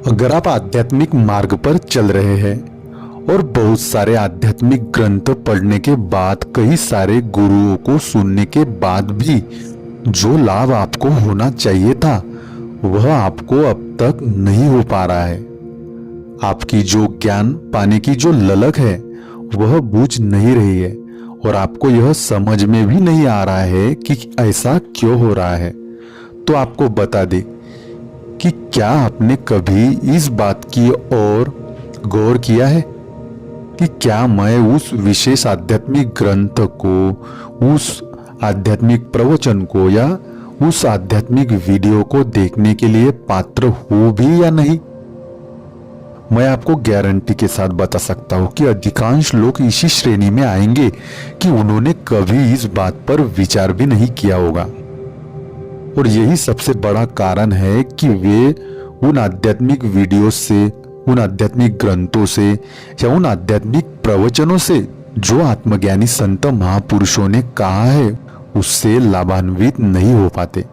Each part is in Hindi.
अगर आप आध्यात्मिक मार्ग पर चल रहे हैं और बहुत सारे आध्यात्मिक ग्रंथ पढ़ने के बाद, कई सारे गुरुओं को सुनने के बाद भी जो लाभ आपको होना चाहिए था वह आपको अब तक नहीं हो पा रहा है, आपकी जो ज्ञान पाने की जो ललक है वह बुझ नहीं रही है और आपको यह समझ में भी नहीं आ रहा है कि ऐसा क्यों हो रहा है, तो आपको बता दे कि क्या आपने कभी इस बात की ओर गौर किया है कि क्या मैं उस विशेष आध्यात्मिक ग्रंथ को, उस आध्यात्मिक प्रवचन को या उस आध्यात्मिक वीडियो को देखने के लिए पात्र हूं भी या नहीं। मैं आपको गारंटी के साथ बता सकता हूं कि अधिकांश लोग इसी श्रेणी में आएंगे कि उन्होंने कभी इस बात पर विचार भी नहीं किया होगा। और यही सबसे बड़ा कारण है कि वे उन आध्यात्मिक वीडियो से, उन आध्यात्मिक ग्रंथों से या उन आध्यात्मिक प्रवचनों से जो आत्मज्ञानी संत महापुरुषों ने कहा है उससे लाभान्वित नहीं हो पाते।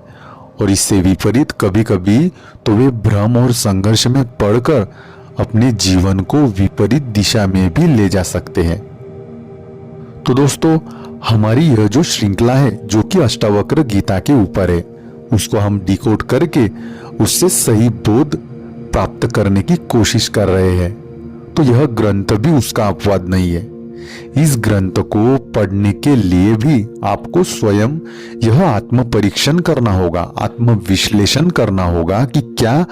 और इससे विपरीत कभी कभी तो वे भ्रम और संघर्ष में पड़कर अपने जीवन को विपरीत दिशा में भी ले जा सकते हैं। तो दोस्तों, हमारी यह जो श्रृंखला है जो कि अष्टावक्र गीता के ऊपर है, उसको हम डिकोड करके उससे सही बोध प्राप्त करने की कोशिश कर रहे हैं। तो यह ग्रंथ भी उसका अपवाद नहीं है। इस ग्रंथ को पढ़ने के लिए भी आपको स्वयं यह आत्म परीक्षण करना होगा, आत्म विश्लेषण करना होगा कि क्या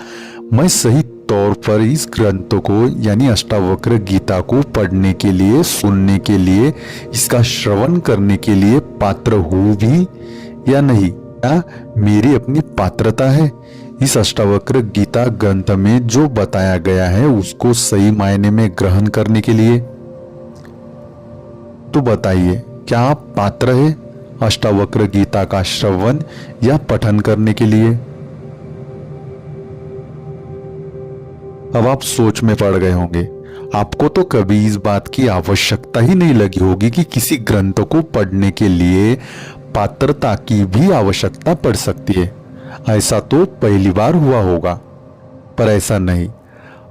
मैं सही तौर पर इस ग्रंथ को यानी अष्टावक्र गीता को पढ़ने के लिए, सुनने के लिए, इसका श्रवण करने के लिए पात्र हूं भी या नहीं। क्या मेरी अपनी पात्रता है इस अष्टावक्र गीता ग्रंथ में जो बताया गया है उसको सही मायने में ग्रहण करने के लिए। तो बताइए, क्या आप पात्र है अष्टावक्र गीता का श्रवण या पठन करने के लिए। अब आप सोच में पड़ गए होंगे, आपको तो कभी इस बात की आवश्यकता ही नहीं लगी होगी कि किसी ग्रंथ को पढ़ने के लिए पात्रता की भी आवश्यकता पड़ सकती है। ऐसा तो पहली बार हुआ होगा, पर ऐसा नहीं।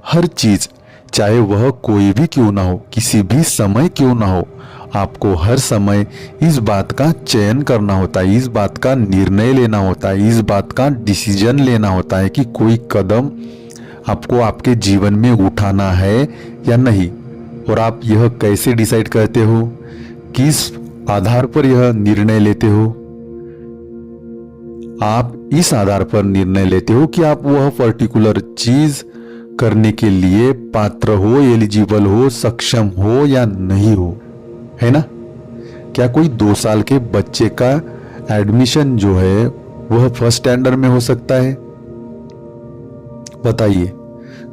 हर चीज, चाहे वह कोई भी क्यों ना हो, किसी भी समय क्यों ना हो, आपको हर समय इस बात का चयन करना होता है, इस बात का निर्णय लेना होता है, इस बात का डिसीजन लेना होता है कि कोई कदम आपको आपके जीवन में उठाना है या नहीं। और आप यह कैसे डिसाइड करते हो, किस आधार पर यह निर्णय लेते हो। आप इस आधार पर निर्णय लेते हो कि आप वह पर्टिकुलर चीज करने के लिए पात्र हो, एलिजिबल हो, सक्षम हो या नहीं हो, है ना। क्या कोई 2 साल के बच्चे का एडमिशन जो है वह फर्स्ट स्टैंडर्ड में हो सकता है? बताइए,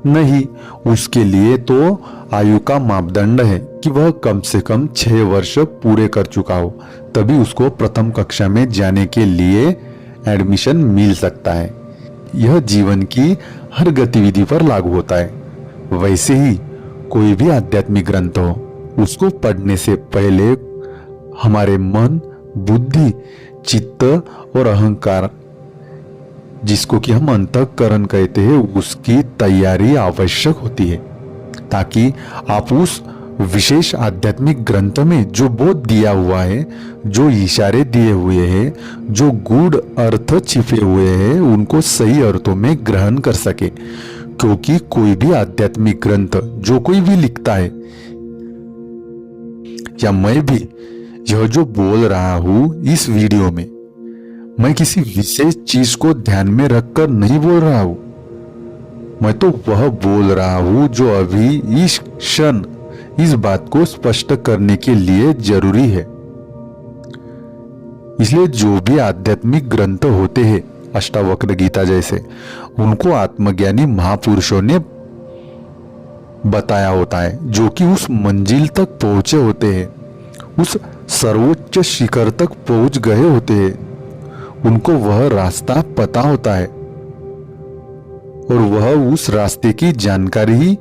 नहीं। उसके लिए तो आयु का मापदंड है कि वह कम से कम 6 वर्ष पूरे कर चुका हो, तभी उसको प्रथम कक्षा में जाने के लिए एडमिशन मिल सकता है। यह जीवन की हर गतिविधि पर लागू होता है। वैसे ही कोई भी आध्यात्मिक ग्रंथ हो, उसको पढ़ने से पहले हमारे मन, बुद्धि, चित्त और अहंकार, जिसको कि हम अंतःकरण कहते हैं, उसकी तैयारी आवश्यक होती है ताकि आप उस विशेष आध्यात्मिक ग्रंथ में जो बोध दिया हुआ है, जो इशारे दिए हुए हैं, जो गूढ़ अर्थ छिपे हुए हैं, उनको सही अर्थों में ग्रहण कर सके। क्योंकि कोई भी आध्यात्मिक ग्रंथ जो कोई भी लिखता है, या मैं भी यह जो बोल रहा हूं इस वीडियो में, मैं किसी विशेष चीज को ध्यान में रखकर नहीं बोल रहा हूं। मैं तो वह बोल रहा हूं जो अभी इस क्षण इस बात को स्पष्ट करने के लिए जरूरी है। इसलिए जो भी आध्यात्मिक ग्रंथ होते हैं, अष्टावक्र गीता जैसे, उनको आत्मज्ञानी महापुरुषों ने बताया होता है, जो कि उस मंजिल तक पहुंचे होते हैं, उस सर्वोच्च शिखर तक पहुंच गए होते हैं। उनको वह रास्ता पता होता है और वह उस रास्ते की जानकारी ही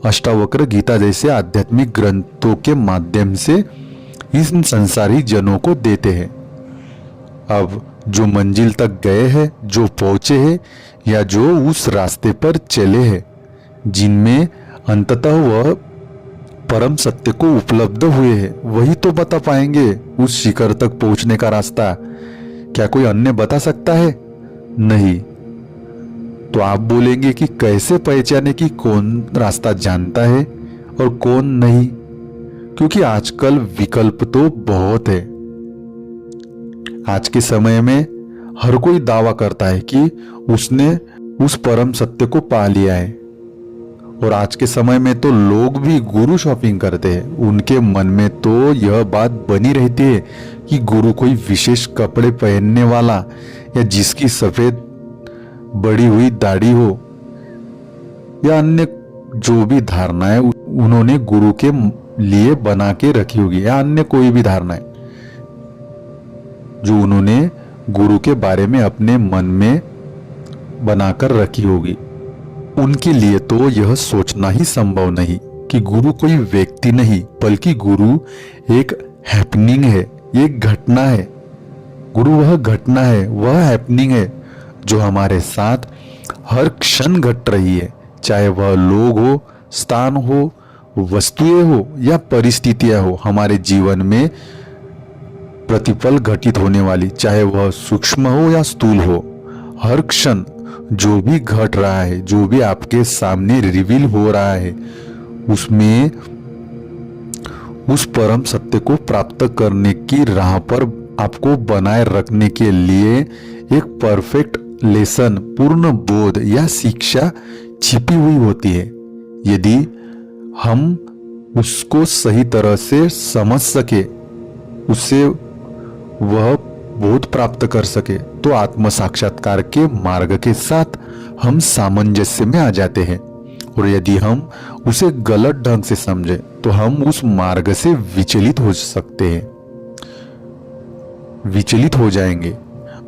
अष्टावक्र गीता जैसे आध्यात्मिक ग्रंथों के माध्यम से इस संसारी जनों को देते हैं। अब जो मंजिल तक गए हैं, जो पहुंचे हैं या जो उस रास्ते पर चले हैं, जिनमें अंततः वह परम सत्य को उपलब्ध हुए हैं, वही तो बता पाएंगे उस शिखर तक पहुंचने का रास्ता। क्या कोई अन्य बता सकता है? नहीं। तो आप बोलेंगे कि कैसे पहचाने कि कौन रास्ता जानता है और कौन नहीं? क्योंकि आजकल विकल्प तो बहुत है। आज के समय में हर कोई दावा करता है कि उसने उस परम सत्य को पा लिया है। और आज के समय में तो लोग भी गुरु शॉपिंग करते हैं। उनके मन में तो यह बात बनी रहती है कि गुरु कोई विशेष कपड़े पहनने वाला या जिसकी सफेद बड़ी हुई दाढ़ी हो या अन्य जो भी धारणाएं उन्होंने गुरु के लिए बना के रखी होगी, या अन्य कोई भी धारणाएं जो उन्होंने गुरु के बारे में अपने मन में बनाकर रखी होगी, उनके लिए तो यह सोचना ही संभव नहीं कि गुरु कोई व्यक्ति नहीं बल्कि गुरु एक हैपनिंग है, एक घटना है। गुरु वह घटना है, वह हैपनिंग है जो हमारे साथ हर क्षण घट रही है, चाहे वह लोग हो, स्थान हो, वस्तुएं हो या परिस्थितियां हो हमारे जीवन में प्रतिपल घटित होने वाली, चाहे वह सूक्ष्म हो या स्थूल हो। हर क्षण जो भी घट रहा है, जो भी आपके सामने रिवील हो रहा है, उसमें उस परम सत्य को प्राप्त करने की राह पर आपको बनाए रखने के लिए एक परफेक्ट लेसन, पूर्ण बोध या शिक्षा छिपी हुई होती है। यदि हम उसको सही तरह से समझ सके, उससे वह बोध प्राप्त कर सके, तो आत्म साक्षात्कार के मार्ग के साथ हम सामंजस्य में आ जाते हैं। और यदि हम उसे गलत ढंग से समझे तो हम उस मार्ग से विचलित हो सकते हैं, विचलित हो जाएंगे।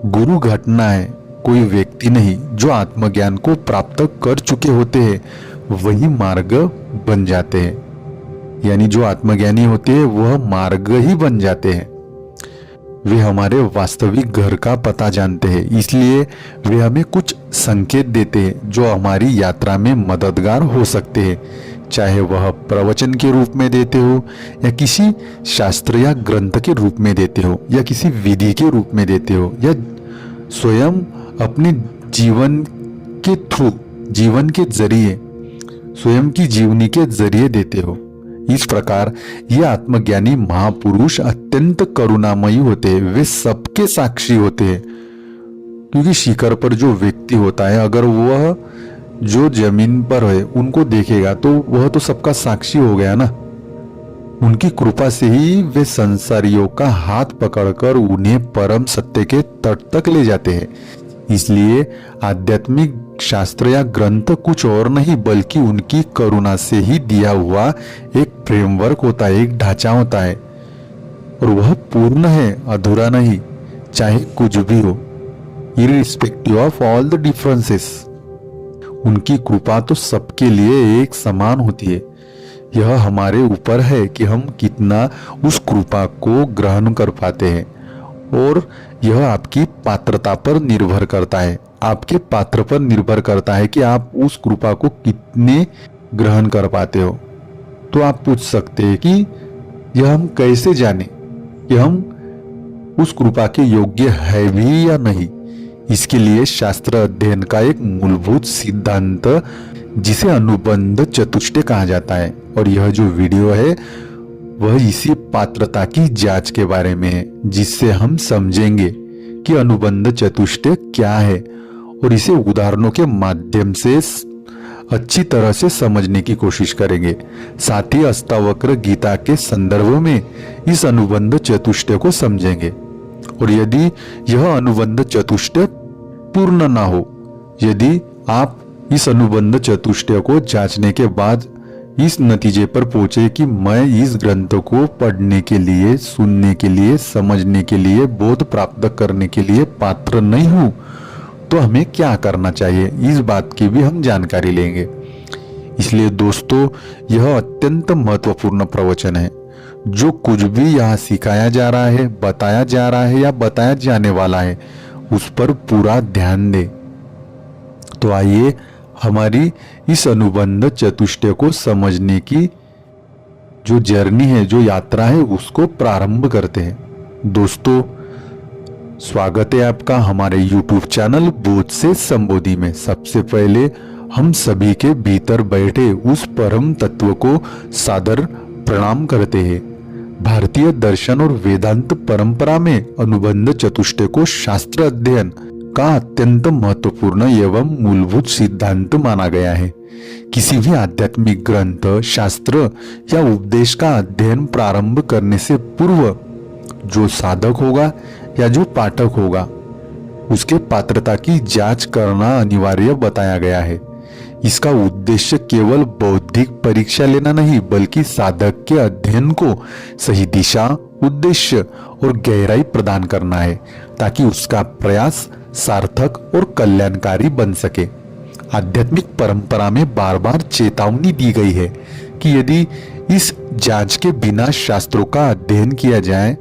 गुरु घटना है, कोई व्यक्ति नहीं। जो आत्मज्ञान को प्राप्त कर चुके होते हैं वही मार्ग बन जाते हैं, यानी जो आत्मज्ञानी होते हैं वह मार्ग ही बन जाते हैं। वे हमारे वास्तविक घर का पता जानते हैं, इसलिए वे हमें कुछ संकेत देते हैं जो हमारी यात्रा में मददगार हो सकते हैं, चाहे वह प्रवचन के रूप में देते हो या किसी शास्त्र या ग्रंथ के रूप में देते हो या किसी विधि के रूप में देते हो या स्वयं अपने जीवन के थ्रू, जीवन के जरिए, स्वयं की जीवनी के जरिए देते हो। इस प्रकार ये आत्मज्ञानी महापुरुष अत्यंत करुणामयी होते हैं। वे सबके साक्षी होते हैं, क्योंकि शिखर पर जो व्यक्ति होता है, अगर वह जो जमीन पर है उनको देखेगा तो वह तो सबका साक्षी हो गया ना। उनकी कृपा से ही वे संसारियों का हाथ पकड़कर उन्हें परम सत्य के तट तक ले जाते हैं। इसलिए आध्यात्मिक शास्त्र या ग्रंथ कुछ और नहीं बल्कि उनकी करुणा से ही दिया हुआ एक फ्रेमवर्क होता है, एक ढांचा होता है, और वह पूर्ण है, अधूरा नहीं, चाहे कुछ भी हो, irrespective of all the differences. उनकी कृपा तो सबके लिए एक समान होती है। यह हमारे ऊपर है कि हम कितना उस कृपा को ग्रहण कर पाते हैं, और यह आपकी पात्रता पर निर्भर करता है, आपके पात्र पर निर्भर करता है कि आप उस कृपा को कितने ग्रहण कर पाते हो। तो आप पूछ सकते हैं कि यह हम कैसे जाने कि हम उस कृपा के योग्य है भी या नहीं। इसके लिए शास्त्र अध्ययन का एक मूलभूत सिद्धांत जिसे अनुबंध चतुष्टय कहा जाता है, और यह जो वीडियो है वह इसी पात्रता की जांच के बारे में है, जिससे हम समझेंगे कि अनुबंध चतुष्टय क्या है और इसे उदाहरणों के माध्यम से अच्छी तरह से समझने की कोशिश करेंगे। साथ ही अष्टावक्र गीता के संदर्भ में इस अनुबंध चतुष्टय को समझेंगे। और यदि यह अनुबंध चतुष्टय पूर्ण ना हो, यदि आप इस अनुबंध चतुष्टय को जांचने के बाद इस नतीजे पर पहुंचे कि मैं इस ग्रंथ को पढ़ने के लिए, सुनने के लिए, समझने के लिए, बोध प्राप्त करने के लिए पात्र नहीं हूं, तो हमें क्या करना चाहिए, इस बात की भी हम जानकारी लेंगे। इसलिए दोस्तों, यह अत्यंत महत्वपूर्ण प्रवचन है। जो कुछ भी यहाँ सिखाया जा रहा है, बताया जा रहा है या बताया जाने वाला है, उस पर पूरा ध्यान दें। तो आइए हमारी इस अनुबंध चतुष्टय को समझने की जो जर्नी है, जो यात्रा है, उसको प्रारंभ करते हैं। दोस्तों, स्वागत है आपका हमारे YouTube चैनल बोध से संबोधि में। सबसे पहले हम सभी के भीतर बैठे उस परम तत्व को सादर प्रणाम करते हैं। भारतीय दर्शन और वेदांत परंपरा में अनुबंध चतुष्टय को शास्त्र अध्ययन का अत्यंत महत्वपूर्ण एवं मूलभूत सिद्धांत माना गया है। किसी भी आध्यात्मिक ग्रंथ, शास्त्र या उपदेश का अध्ययन प्रारंभ करने से पूर्व जो साधक होगा या जो पाठक होगा, उसके पात्रता की जांच करना अनिवार्य बताया गया है। इसका उद्देश्य केवल बौद्धिक परीक्षा लेना नहीं, बल्कि साधक के अध्ययन को सही दिशा, उद्देश्य और गहराई प्रदान करना है, ताकि उसका प्रयास सार्थक और कल्याणकारी बन सके। आध्यात्मिक परंपरा में बार बार चेतावनी दी गई है कि यदि इस जांच के बिना शास्त्रों का अध्ययन किया जाए,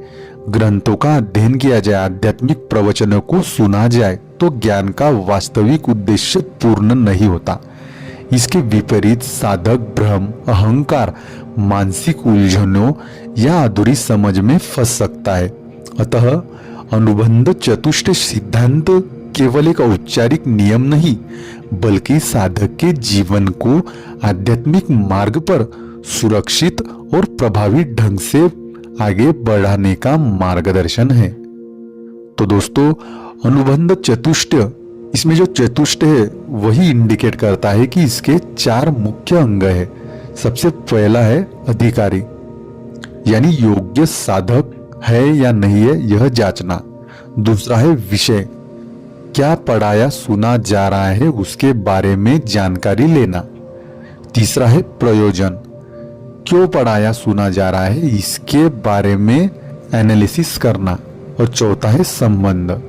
ग्रंथों का अध्ययन किया जाए, आध्यात्मिक प्रवचनों को सुना जाए, तो ज्ञान का वास्तविक उद्देश्य पूर्ण नहीं होता। इसके विपरीत साधक भ्रम, अहंकार, मानसिक उलझनों या अधूरी समझ में फंस सकता है। अतः अनुबंध चतुष्टय सिद्धांत केवल एक औपचारिक नियम नहीं, बल्कि साधक के जीवन को आध्यात्मिक मार्ग पर सुरक्षित और प्रभावी ढंग से आगे बढ़ाने का मार्गदर्शन है। तो दोस्तों, अनुबंध चतुष्टय, इसमें जो चतुष्टय है वही इंडिकेट करता है कि इसके 4 मुख्य अंग है। सबसे पहला है अधिकारी, यानी योग्य साधक है या नहीं है यह जांचना। दूसरा है विषय, क्या पढ़ाया सुना जा रहा है उसके बारे में जानकारी लेना। तीसरा है प्रयोजन, क्यों पढ़ाया सुना जा रहा है इसके बारे में एनालिसिस करना। और चौथा है संबंध,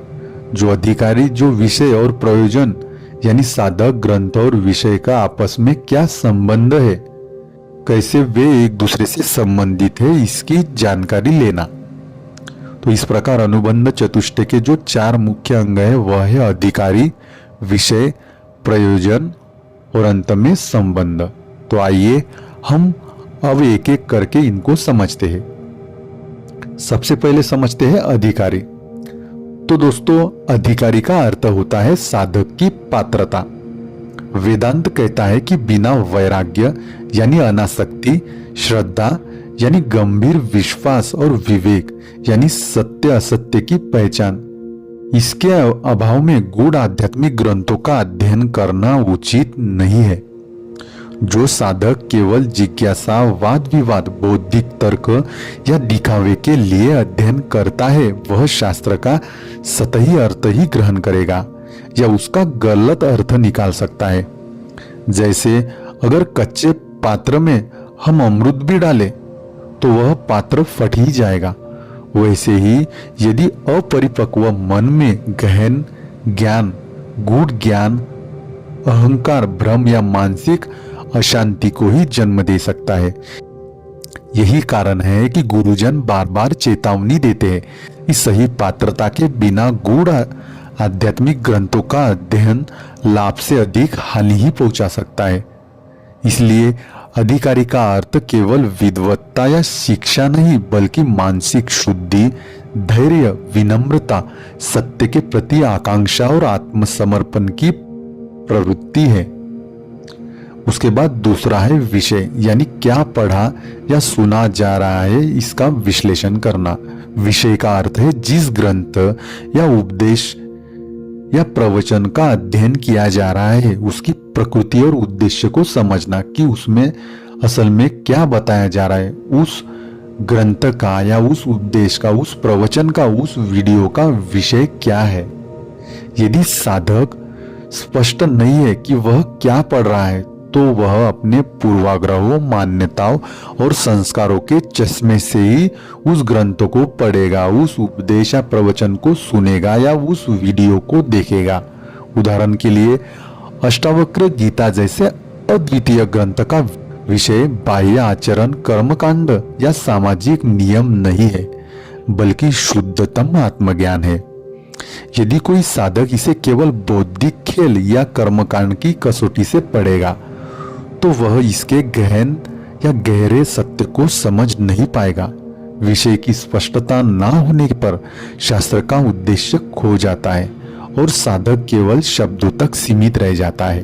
जो अधिकारी, जो विषय और प्रयोजन, यानी साधक, ग्रंथ और विषय का आपस में क्या संबंध है, कैसे वे एक दूसरे से संबंधित है, इसकी जानकारी लेना। तो इस प्रकार अनुबंध चतुष्टय के जो 4 मुख्य अंग है वह है अधिकारी, विषय, प्रयोजन और अंत में संबंध। तो आइए हम अब एक एक करके इनको समझते हैं। सबसे पहले समझते हैं अधिकारी। तो दोस्तों, अधिकारी का अर्थ होता है साधक की पात्रता। वेदांत कहता है कि बिना वैराग्य यानी अनासक्ति, श्रद्धा यानी गंभीर विश्वास और विवेक यानी सत्य असत्य की पहचान, इसके अभाव में गूढ़ आध्यात्मिक ग्रंथों का अध्ययन करना उचित नहीं है। जो साधक केवल जिज्ञासा, वाद विवाद, बौद्धिक तर्क या दिखावे के लिए अध्ययन करता है, वह शास्त्र का सतही अर्थ ही ग्रहण करेगा या उसका गलत अर्थ निकाल सकता है। जैसे अगर कच्चे पात्र में हम अमृत भी डालें तो वह पात्र फट ही जाएगा। वैसे ही यदि अपरिपक्व मन में गहन ज्ञान, गूढ़ ज्ञान, अहंकार, भ्रम या मानसिक अशांति को ही जन्म दे सकता है। यही कारण है कि गुरुजन बार बार चेतावनी देते हैं कि सही पात्रता के बिना गूढ़ आध्यात्मिक ग्रंथों का अध्ययन लाभ से अधिक हानि ही पहुंचा सकता है। इसलिए अधिकारी का अर्थ केवल विद्वत्ता या शिक्षा नहीं, बल्कि मानसिक शुद्धि, धैर्य, विनम्रता, सत्य के प्रति आकांक्षा और आत्मसमर्पण की प्रवृत्ति है। उसके बाद दूसरा है विषय, यानी क्या पढ़ा या सुना जा रहा है इसका विश्लेषण करना। विषय का अर्थ है जिस ग्रंथ या उपदेश या प्रवचन का अध्ययन किया जा रहा है उसकी प्रकृति और उद्देश्य को समझना कि उसमें असल में क्या बताया जा रहा है। उस ग्रंथ का या उस उपदेश का, उस प्रवचन का, उस वीडियो का विषय क्या है। यदि साधक स्पष्ट नहीं है कि वह क्या पढ़ रहा है, तो वह अपने पूर्वाग्रहों, मान्यताओं और संस्कारों के चश्मे से ही उस ग्रंथों को पढ़ेगा, उस उपदेश या प्रवचन को सुनेगा या उस वीडियो को देखेगा। उदाहरण के लिए अष्टावक्र गीता जैसे अद्वितीय ग्रंथ का विषय बाह्य आचरण, कर्मकांड या सामाजिक नियम नहीं है, बल्कि शुद्धतम आत्मज्ञान है। यदि कोई साधक इसे केवल बौद्धिक खेल या कर्मकांड की कसौटी से पढ़ेगा तो वह इसके गहन या गहरे सत्य को समझ नहीं पाएगा। विषय की स्पष्टता ना होने पर शास्त्र का उद्देश्य खो जाता है और साधक केवल शब्दों तक सीमित रह जाता है।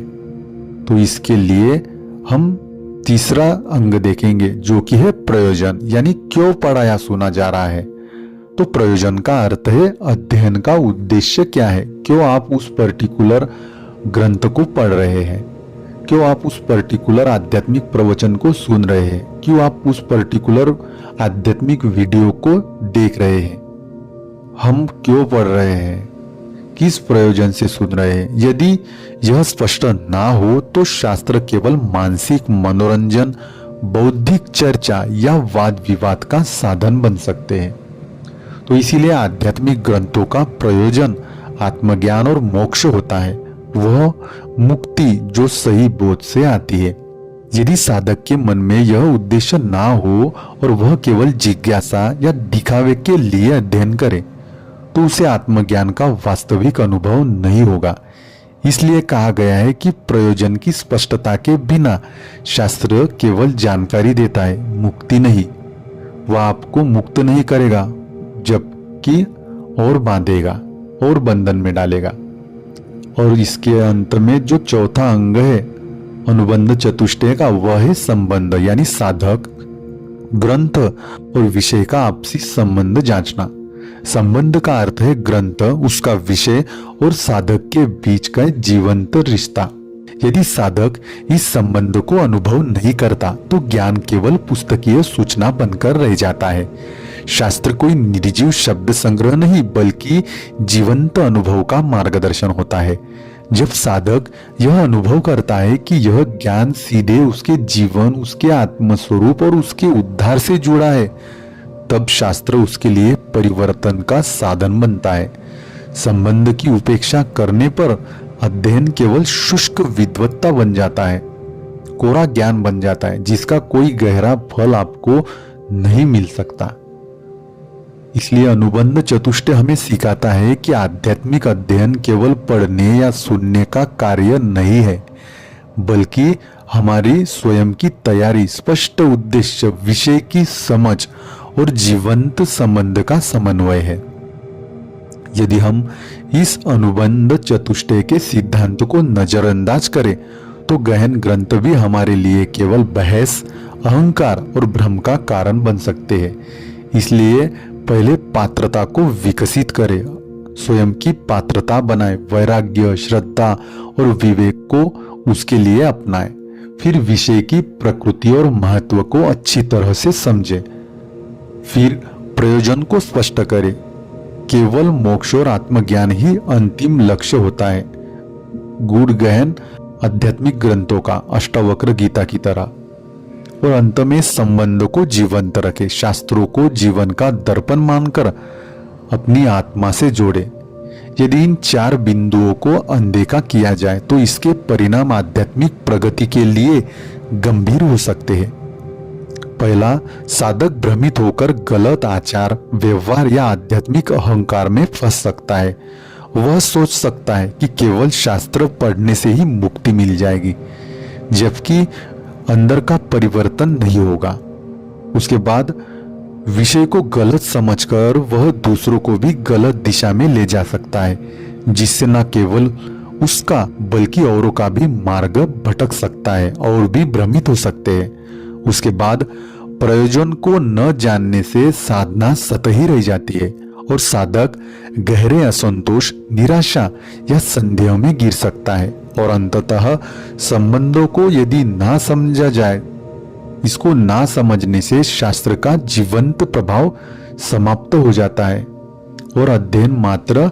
तो इसके लिए हम तीसरा अंग देखेंगे जो कि है प्रयोजन, यानी क्यों पढ़ाया सुना जा रहा है। तो प्रयोजन का अर्थ है अध्ययन का उद्देश्य क्या है, क्यों आप उस पर्टिकुलर ग्रंथ को पढ़ रहे हैं, क्यों आप उस पर्टिकुलर आध्यात्मिक प्रवचन को सुन रहे हैं, क्यों आप उस पर्टिकुलर आध्यात्मिक वीडियो को देख रहे हैं, हम क्यों पढ़ रहे हैं, किस प्रयोजन से सुन रहे हैं। यदि यह स्पष्ट ना हो तो शास्त्र केवल मानसिक मनोरंजन, बौद्धिक चर्चा या वाद विवाद का साधन बन सकते हैं। तो इसीलिए आध्यात्मिक ग्रंथों का प्रयोजन आत्मज्ञान और मोक्ष होता है, वह मुक्ति जो सही बोध से आती है। यदि साधक के मन में यह उद्देश्य ना हो और वह केवल जिज्ञासा या दिखावे के लिए अध्ययन करे तो उसे आत्मज्ञान का वास्तविक अनुभव नहीं होगा। इसलिए कहा गया है कि प्रयोजन की स्पष्टता के बिना शास्त्र केवल जानकारी देता है, मुक्ति नहीं। वह आपको मुक्त नहीं करेगा जबकि और बांधेगा और बंधन में डालेगा। और इसके अंत में जो चौथा अंग है अनुबंध चतुष्टय का, वह है संबंध, यानी साधक, ग्रंथ और विषय का आपसी संबंध जांचना। संबंध का अर्थ है ग्रंथ, उसका विषय और साधक के बीच का जीवंत रिश्ता। यदि साधक इस संबंध को अनुभव नहीं करता तो ज्ञान केवल पुस्तकीय सूचना बनकर रह जाता है। शास्त्र कोई निर्जीव शब्द संग्रह नहीं बल्कि जीवंत अनुभव का मार्गदर्शन होता है। जब साधक यह अनुभव करता है कि यह ज्ञान सीधे उसके जीवन, उसके आत्मस्वरूप और उसके उद्धार से जुड़ा है, तब शास्त्र उसके लिए परिवर्तन का साधन बनता है। संबंध की उपेक्षा करने पर अध्ययन केवल शुष्क विद्वत्ता बन जाता है, कोरा ज्ञान बन जाता है जिसका कोई गहरा फल आपको नहीं मिल सकता। इसलिए अनुबंध चतुष्टय हमें सिखाता है कि आध्यात्मिक अध्ययन केवल पढ़ने या सुनने का कार्य नहीं है, बल्कि हमारी स्वयं की तैयारी, स्पष्ट उद्देश्य, विषय की समझ और जीवंत संबंध का समन्वय है। यदि हम इस अनुबंध चतुष्टय के सिद्धांत को नजरअंदाज करें तो गहन ग्रंथ भी हमारे लिए केवल बहस, अहंकार और भ्रम का कारण बन सकते हैं। इसलिए पहले पात्रता को विकसित करें, स्वयं की पात्रता बनाए, वैराग्य, श्रद्धा और विवेक को उसके लिए अपनाए, फिर विषय की प्रकृति और महत्व को अच्छी तरह से समझे, फिर प्रयोजन को स्पष्ट करे। केवल मोक्ष और आत्मज्ञान ही अंतिम लक्ष्य होता है, गूढ़ गहन आध्यात्मिक ग्रंथों का, अष्टावक्र गीता की तरह। और अंत में संबंध को जीवंत रखे, शास्त्रों को जीवन का दर्पण मानकर अपनी आत्मा से जोड़े। यदि इन चार बिंदुओं को अनदेखा किया जाए तो इसके परिणाम आध्यात्मिक प्रगति के लिए गंभीर हो सकते हैं। पहला, साधक भ्रमित होकर गलत आचार, व्यवहार या आध्यात्मिक अहंकार में फंस सकता है। वह सोच सकता है कि केवल शास्त्र पढ़ने से ही मुक्ति मिल जाएगी, जबकि अंदर का परिवर्तन नहीं होगा। उसके बाद विषय को गलत समझकर वह दूसरों को भी गलत दिशा में ले जा सकता है, जिससे न केवल उसका बल्कि औरों का भी मार्ग भटक सकता है और भी भ्रमित हो सकते हैं। उसके बाद प्रयोजन को न जानने से साधना सतही रह जाती है और साधक गहरे असंतोष, निराशा या संदेह में गिर सकता है और अंततः संबंधों को यदि ना समझा जाए, इसको ना समझने से शास्त्र का जीवंत प्रभाव समाप्त हो जाता है और अध्ययन मात्र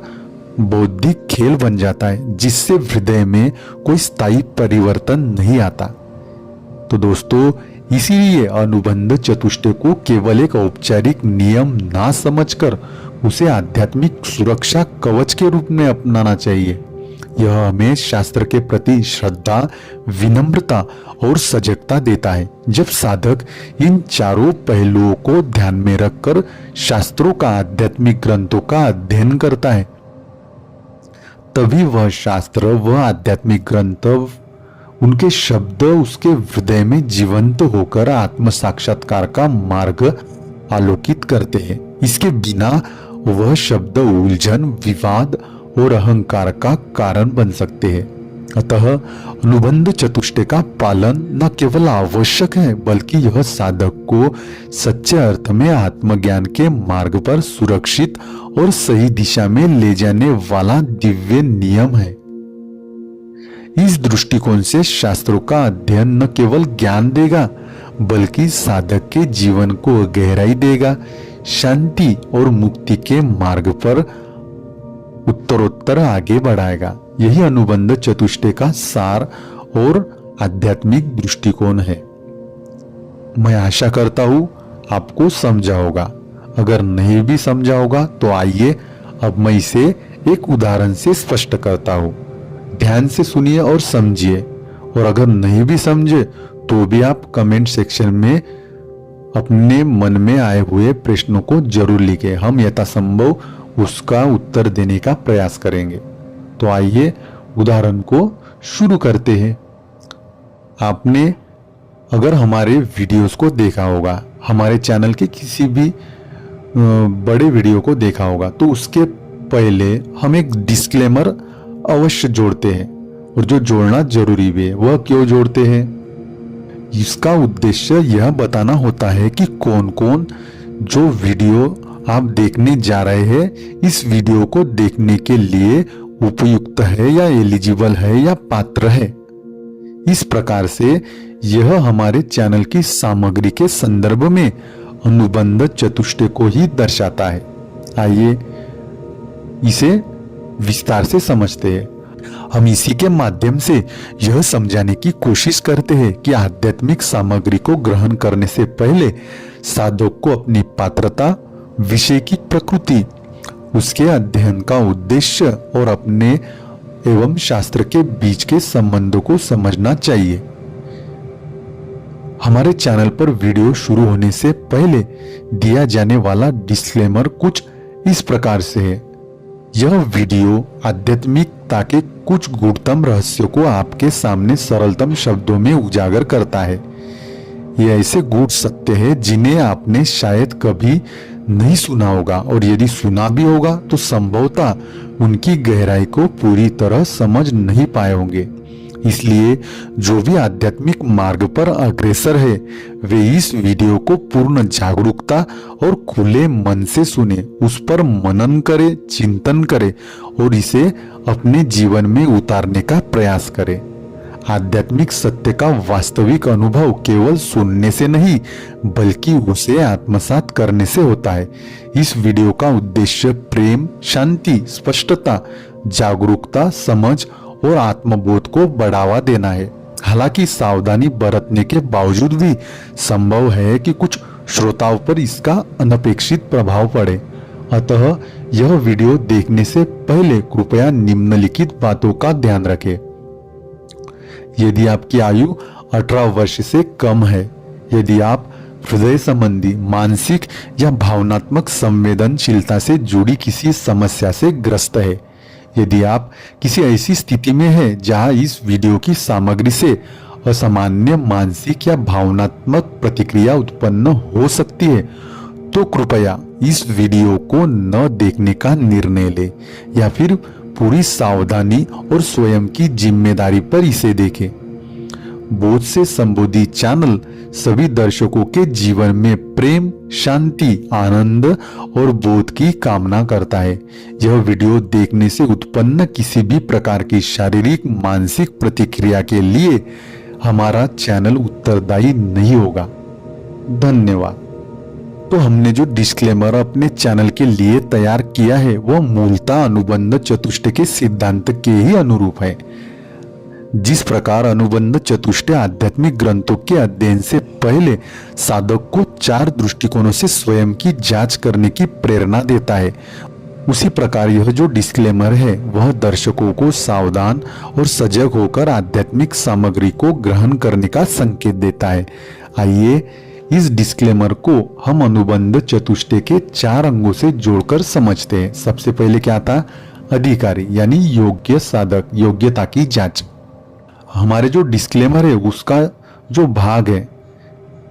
बौद्धिक खेल बन जाता है, जिससे हृदय में कोई स्थायी परिवर्तन नहीं आता। तो दोस्तों, इसीलिए अनुबंध चतुष्टय को केवल एक औपचारिक नियम ना समझकर उसे आध्यात्मिक सुरक्षा कवच के रूप में अपनाना चाहिए। यह हमें शास्त्र के प्रति श्रद्धा, विनम्रता और सजगता देता है। जब साधक इन चारों पहलुओं को ध्यान में रखकर शास्त्रों का, आध्यात्मिक ग्रंथों का अध्ययन करता है तभी वह शास्त्र, वह आध्यात्मिक ग्रंथ, उनके शब्द उसके हृदय में जीवंत होकर आत्म साक्षात्कार का मार्ग आलोकित करते हैं। इसके बिना वह शब्द उलझन, विवाद और अहंकार का कारण बन सकते हैं। अतः अनुबंध चतुष्टय का पालन न केवल आवश्यक है, बल्कि यह साधक को सच्चे अर्थ में आत्मज्ञान के मार्ग पर सुरक्षित और सही दिशा में ले जाने वाला दिव्य नियम है। इस दृष्टिकोण से शास्त्रों का अध्ययन न केवल ज्ञान देगा, बल्कि साधक के जीवन को गहराई देगा, शांति और मुक्ति के मार्ग पर उत्तरोत्तर आगे बढ़ाएगा। यही अनुबंध चतुष्टय का सार और आध्यात्मिक दृष्टिकोण है। मैं आशा करता हूं आपको समझा होगा। अगर नहीं भी समझा होगा तो आइए अब मैं इसे एक उदाहरण से स्पष्ट करता हूं। ध्यान से सुनिए और समझिए, और अगर नहीं भी समझे तो भी आप कमेंट सेक्शन में अपने मन में आए हुए प्रश्नों को जरूर लिखें। हम यथासंभव उसका उत्तर देने का प्रयास करेंगे। तो आइए उदाहरण को शुरू करते हैं। आपने अगर हमारे वीडियोस को देखा होगा, हमारे चैनल के किसी भी बड़े वीडियो को देखा होगा, तो उसके पहले हम एक डिस्क्लेमर अवश्य जोड़ते हैं, और जो जोड़ना जरूरी भी है। वह क्यों जोड़ते हैं? इसका उद्देश्य यह बताना होता है कि कौन कौन जो वीडियो आप देखने जा रहे हैं इस वीडियो को देखने के लिए उपयुक्त है या एलिजिबल है या पात्र है। इस प्रकार से यह हमारे चैनल की सामग्री के संदर्भ में अनुबंध चतुष्टय को ही दर्शाता है। आइए इसे विस्तार से समझते हैं। हम इसी के माध्यम से यह समझाने की कोशिश करते हैं कि आध्यात्मिक सामग्री को ग्रहण करने से पहले साधक को अपनी पात्रता, विषय की प्रकृति, उसके अध्ययन का उद्देश्य और अपने एवं शास्त्र के बीच के संबंधों को समझना चाहिए। हमारे चैनल पर वीडियो शुरू होने से पहले दिया जाने वाला डिस्क्लेमर कुछ इस प्रकार से है। यह वीडियो आध्यात्मिकता के कुछ गूढ़तम रहस्यों को आपके सामने सरलतम शब्दों में उजागर करता है। ये ऐसे गूढ़ सत्य है जिन्हें आपने शायद कभी नहीं सुना होगा, और यदि सुना भी होगा तो संभवतः उनकी गहराई को पूरी तरह समझ नहीं पाए होंगे। इसलिए जो भी आध्यात्मिक मार्ग पर अग्रसर है वे इस वीडियो को पूर्ण जागरूकता और खुले मन से सुने, उस पर मनन करे, चिंतन करे और इसे अपने जीवन में उतारने का प्रयास करे। आध्यात्मिक सत्य का वास्तविक अनुभव केवल सुनने से नहीं बल्कि उसे आत्मसात करने से होता है। इस वीडियो का उद्देश्य प्रेम, शांति, स्पष्टता, जागरूकता, समझ और आत्मबोध को बढ़ावा देना है। हालांकि सावधानी बरतने के बावजूद भी संभव है कि कुछ श्रोताओं पर इसका अनपेक्षित प्रभाव पड़े। अतः यह वीडियो देखने से पहले कृपया निम्नलिखित बातों का ध्यान रखें। यदि आपकी आयु 18 वर्ष से कम है, यदि आप हृदय संबंधी, मानसिक या भावनात्मक संवेदनशीलता से जुड़ी किसी समस्या से ग्रस्त है, यदि आप किसी ऐसी स्थिति में हैं जहां इस वीडियो की सामग्री से असामान्य मानसिक या भावनात्मक प्रतिक्रिया उत्पन्न हो सकती है, तो कृपया इस वीडियो को न देखने का निर्णय लें या फिर पूरी सावधानी और स्वयं की जिम्मेदारी पर इसे देखें। बोध से संबोधित चैनल सभी दर्शकों के जीवन में प्रेम, शांति, आनंद और बोध की कामना करता है। यह वीडियो देखने से उत्पन्न किसी भी प्रकार की शारीरिक, मानसिक प्रतिक्रिया के लिए हमारा चैनल उत्तरदायी नहीं होगा। धन्यवाद। तो हमने जो डिस्क्लेमर अपने चैनल के लिए तैयार किया है वह मूलतः अनुबंध चतुष्टय के सिद्धांत के ही अनुरूप है। जिस प्रकार अनुबंध चतुष्टय आध्यात्मिक ग्रंथों के अध्ययन से पहले साधक को 4 दृष्टिकोणों से स्वयं की जांच करने की प्रेरणा देता है, उसी प्रकार यह जो डिस्क्लेमर है वह दर्शकों को सावधान और सजग होकर आध्यात्मिक सामग्री को ग्रहण करने का संकेत देता है। आइए इस डिस्क्लेमर को हम अनुबंध चतुष्टय के 4 अंगों से जोड़कर समझते हैं। सबसे पहले क्या था? अधिकारी यानी योग्य साधक, योग्यता की जांच। हमारे जो डिस्क्लेमर है उसका जो भाग है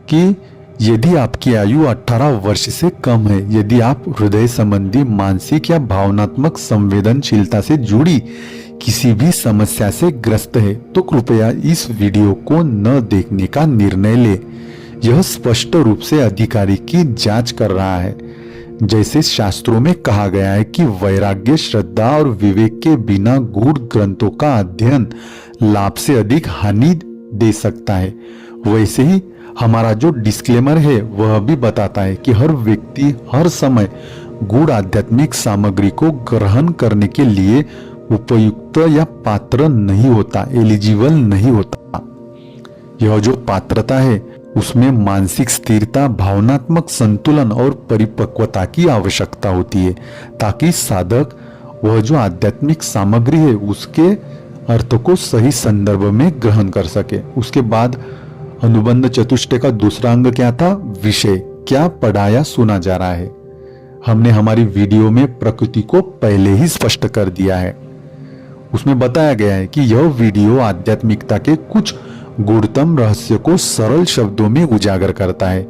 कि यदि आपकी आयु 18 वर्ष से कम है, यदि आप हृदय संबंधी, मानसिक या भावनात्मक संवेदनशीलता से जुड़ी किसी भी समस्या से ग्रस्त है तो कृपया इस वीडियो को न देखने का निर्णय ले। यह स्पष्ट रूप से अधिकारी की जांच कर रहा है। जैसे शास्त्रों में कहा गया है कि वैराग्य, श्रद्धा और विवेक के बिना गूढ़ ग्रंथों का अध्ययन लाभ से अधिक हानि दे सकता है, वैसे ही हमारा जो डिस्क्लेमर है वह भी बताता है कि हर व्यक्ति हर समय गूढ़ आध्यात्मिक सामग्री को ग्रहण करने के लिए उपयुक्त या पात्र नहीं होता, एलिजिबल नहीं होता। यह जो पात्रता है उसमें मानसिक स्थिरता, भावनात्मक संतुलन और परिपक्वता की आवश्यकता होती है ताकि साधक वह जो आध्यात्मिक सामग्री है उसके अर्थ को सही संदर्भ में ग्रहण कर सके। उसके बाद अनुबंध चतुष्टय का दूसरा अंग क्या था? विषय, क्या पढ़ाया सुना जा रहा है। हमने हमारी वीडियो में प्रकृति को पहले ही स्पष्ट कर दिया है। उसमें बताया गया है कि यह वीडियो आध्यात्मिकता के कुछ गूढ़तम रहस्य को सरल शब्दों में उजागर करता है।